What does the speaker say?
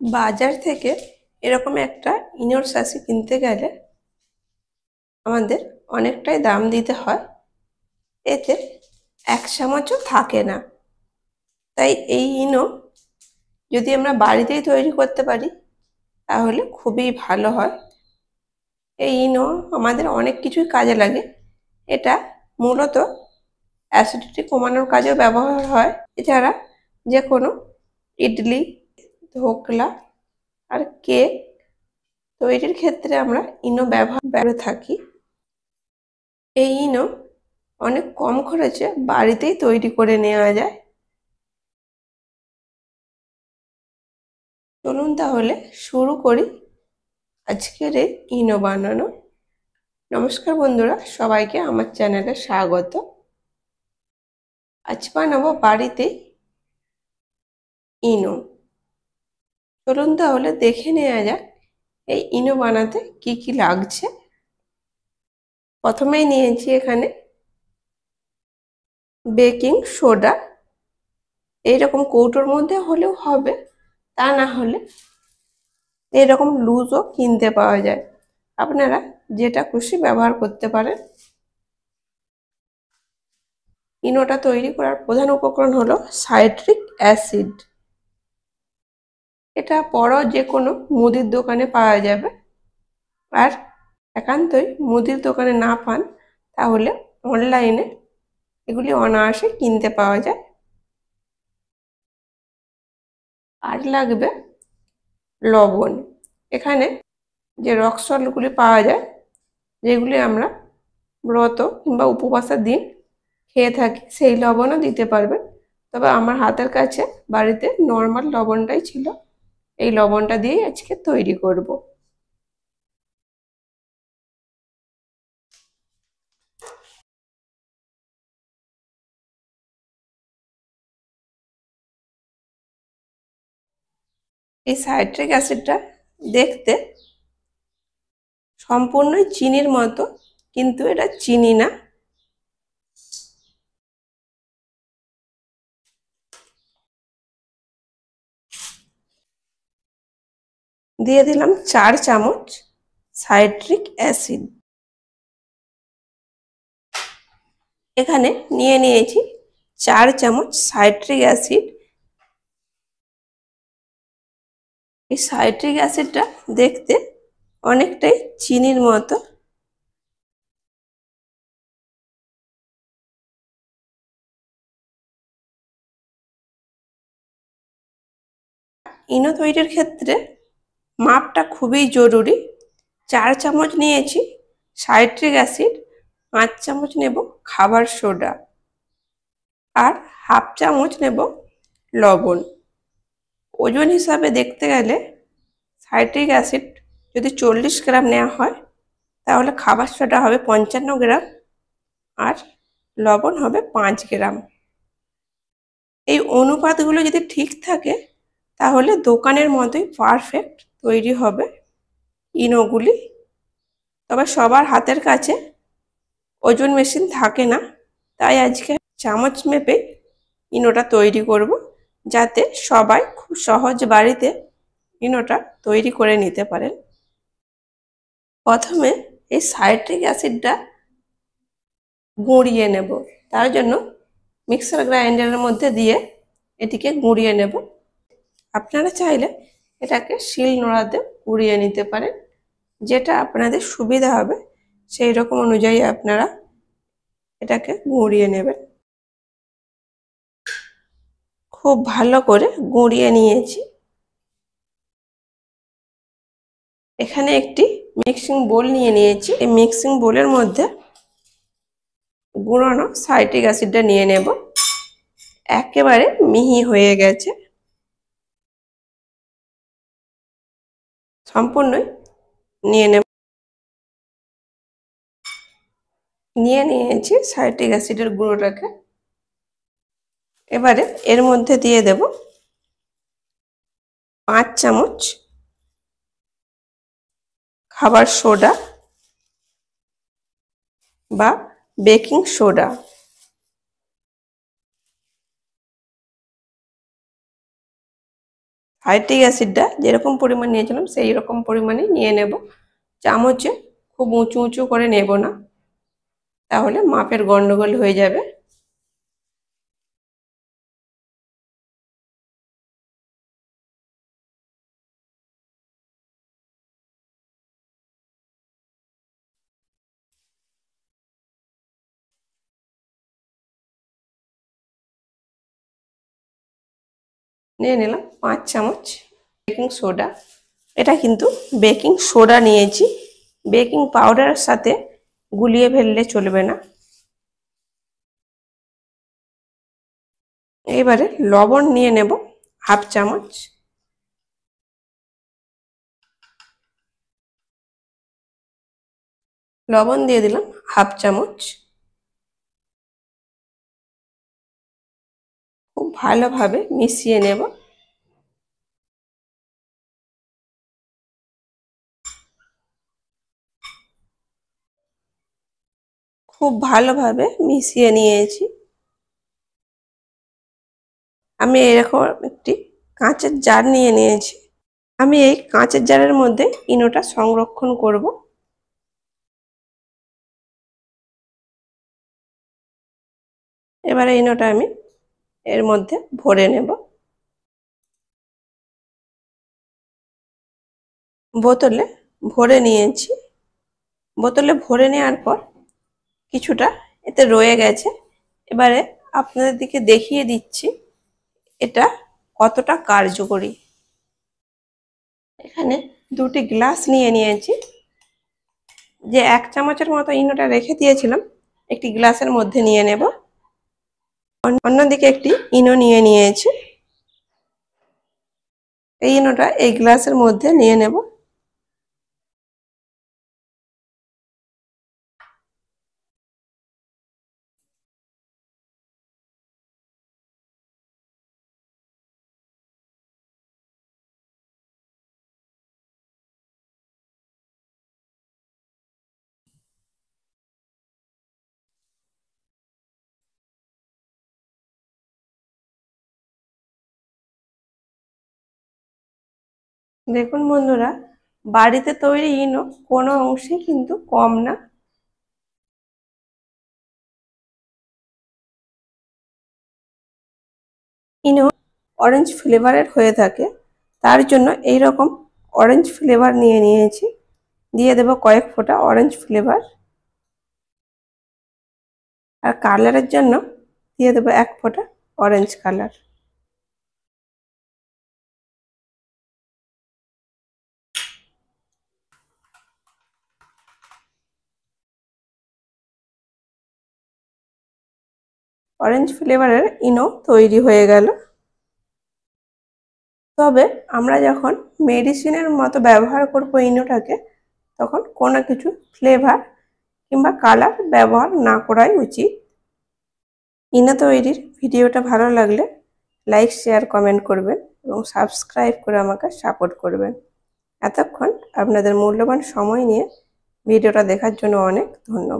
বাজার থেকে এরকম একটা ইনোর শাঁসি কিনতে গেলে আমাদের অনেকটাই দাম দিতে হয়। এতে 1 চামচও থাকে না। তাই এই ইনো যদি আমরা বাড়িতেই তৈরি করতে পারি তাহলে খুবই ভালো হয়। এই ইনো আমাদের অনেক কিছুই কাজে লাগে। এটা মূলত অ্যাসিডিটি কমানোর কাজেও ব্যবহার হয়। এছাড়া যে কোনো ইডলি, ধোকলা আর কেক তৈরির ক্ষেত্রে আমরা ইনো ব্যবহার করে থাকি। এই ইনো অনেক কম খরচে বাড়িতেই তৈরি করে নেওয়া যায়। চলুন তাহলে শুরু করি আজকের এই ইনো বানানো। নমস্কার বন্ধুরা, সবাইকে আমার চ্যানেলে স্বাগত। আজ বানাবো বাড়িতেই ইনো। চলুন তাহলে দেখে নেওয়া যাক এই ইনো বানাতে কি কি লাগছে। প্রথমেই নিয়েছি এখানে বেকিং সোডা। এইরকম কৌটোর মধ্যে হলেও হবে, তা না হলে এরকম লুজও কিনতে পাওয়া যায়। আপনারা যেটা খুশি ব্যবহার করতে পারেন। ইনোটা তৈরি করার প্রধান উপকরণ হলো সাইট্রিক অ্যাসিড। এটা বড় যে কোনো মুদির দোকানে পাওয়া যাবে। আর একান্তই মুদির দোকানে না পান তাহলে অনলাইনে এগুলি অনায়াসে কিনতে পাওয়া যায়। আর লাগবে লবণ। এখানে যে রক সল্টগুলি পাওয়া যায়, যেগুলি আমরা ব্রত কিংবা উপবাসের দিন খেয়ে থাকি, সেই লবণও দিতে পারবেন। তবে আমার হাতের কাছে বাড়িতে নর্মাল লবণটাই ছিল। এই লবণটা দিয়েই আজকে তৈরি করব। এই সাইট্রিক অ্যাসিডটা দেখতে সম্পূর্ণই চিনির মতো, কিন্তু এটা চিনি না। দিয়ে দিলাম 4 চামচ সাইট্রিক অ্যাসিড। এখানে নিয়ে নিয়েছি 4 চামচ সাইট্রিক অ্যাসিড। এই সাইট্রিক অ্যাসিডটা দেখতে অনেকটাই চিনির মতো। ইনো তৈরির ক্ষেত্রে মাপটা খুবই জরুরি। 4 চামচ নিয়েছি সাইট্রিক অ্যাসিড, 5 চামচ নেব খাবার সোডা, আর হাফ চামচ নেব লবণ। ওজন হিসাবে দেখতে গেলে সাইট্রিক অ্যাসিড যদি 40 গ্রাম নেওয়া হয় তাহলে খাবার সোডা হবে 55 গ্রাম আর লবণ হবে 5 গ্রাম। এই অনুপাতগুলো যদি ঠিক থাকে তাহলে দোকানের মতোই পারফেক্ট তৈরি হবে ইনোগুলি। তবে সবার হাতের কাছে ওজন মেশিন থাকে না, তাই আজকে চামচ মেপে ইনোটা তৈরি করব, যাতে সবাই খুব সহজ বাড়িতে ইনোটা তৈরি করে নিতে পারেন। প্রথমে এই সাইট্রিক অ্যাসিডটা গুঁড়িয়ে নেব। তার জন্য মিক্সার গ্রাইন্ডারের মধ্যে দিয়ে এটিকে গুঁড়িয়ে নেব। আপনারা চাইলে এটাকে শিল নোড়াতে গুঁড়িয়ে নিতে পারেন, যেটা আপনাদের সুবিধা হবে সেই রকম অনুযায়ী আপনারা এটাকে গুঁড়িয়ে নেবেন। খুব ভালো করে গুঁড়িয়ে নিয়েছি। এখানে একটি মিক্সিং বোল নিয়ে নিয়েছি। এই মিক্সিং বোলের মধ্যে গুঁড়ানো সাইট্রিক অ্যাসিডটা নিয়ে নেব। একেবারে মিহি হয়ে গেছে, সম্পূর্ণই নিয়ে নিয়েছি সাইট্রিক অ্যাসিডের গুঁড়োটাকে। এবারে এর মধ্যে দিয়ে দেব 5 চামচ খাবার সোডা বা বেকিং সোডা। সাইট্রিক অ্যাসিডটা যেরকম পরিমাণ নিয়েছিলাম সেই রকম পরিমাণে নিয়ে নেব। চামচে খুব উঁচু উঁচু করে নেব না, তাহলে মাপের গন্ডগোল হয়ে যাবে। নিয়ে নিলাম 5 চামচ বেকিং সোডা। এটা কিন্তু বেকিং সোডা নিয়েছি, বেকিং পাউডারের সাথে গুলিয়ে ফেললে চলবে না। এবারে লবণ নিয়ে নেব হাফ চামচ। লবণ দিয়ে দিলাম হাফ চামচ। খুব ভালোভাবে মিশিয়ে নেব। খুব ভালোভাবে মিশিয়ে নিয়েছি। আমি এরকম একটি কাঁচের জার নিয়ে নিয়েছি। আমি এই কাঁচের জারের মধ্যে ইনোটা সংরক্ষণ করব। এবারে ইনোটা আমি এর মধ্যে ভরে নেব। বোতলে ভরে নিয়েছি। বোতলে ভরে নেওয়ার পর কিছুটা এতে রয়ে গেছে। এবারে আপনাদের দিকে দেখিয়ে দিচ্ছি এটা কতটা কার্যকরী। এখানে দুটি গ্লাস নিয়ে নিয়েছি। যে 1 চামচের মতো ইনোটা রেখে দিয়েছিলাম একটি গ্লাসের মধ্যে নিয়ে নেব। অন্যদিকে একটি ইনো নিয়ে নিয়েছি। এই ইনোটা এই গ্লাসের মধ্যে নিয়ে নেব। দেখুন বন্ধুরা, বাড়িতে তৈরি ইনো কোনো অংশেই কিন্তু কম না। ইনো অরেঞ্জ ফ্লেভারের হয়ে থাকে, তার জন্য এই রকম অরেঞ্জ ফ্লেভার নিয়ে নিয়েছি। দিয়ে দেব কয়েক ফোঁটা অরেঞ্জ ফ্লেভার। আর কালারের জন্য দিয়ে দেবো 1 ফোঁটা অরেঞ্জ কালার। অরেঞ্জ ফ্লেভারের ইনো তৈরি হয়ে গেল। তবে আমরা যখন মেডিসিনের মতো ব্যবহার করব ইনোটাকে, তখন কোনো কিছু ফ্লেভার কিংবা কালার ব্যবহার না করাই উচিত। ইনো তৈরির ভিডিওটা ভালো লাগলে লাইক, শেয়ার, কমেন্ট করবেন এবং সাবস্ক্রাইব করে আমাকে সাপোর্ট করবেন। এতক্ষণ আপনাদের মূল্যবান সময় নিয়ে ভিডিওটা দেখার জন্য অনেক ধন্যবাদ।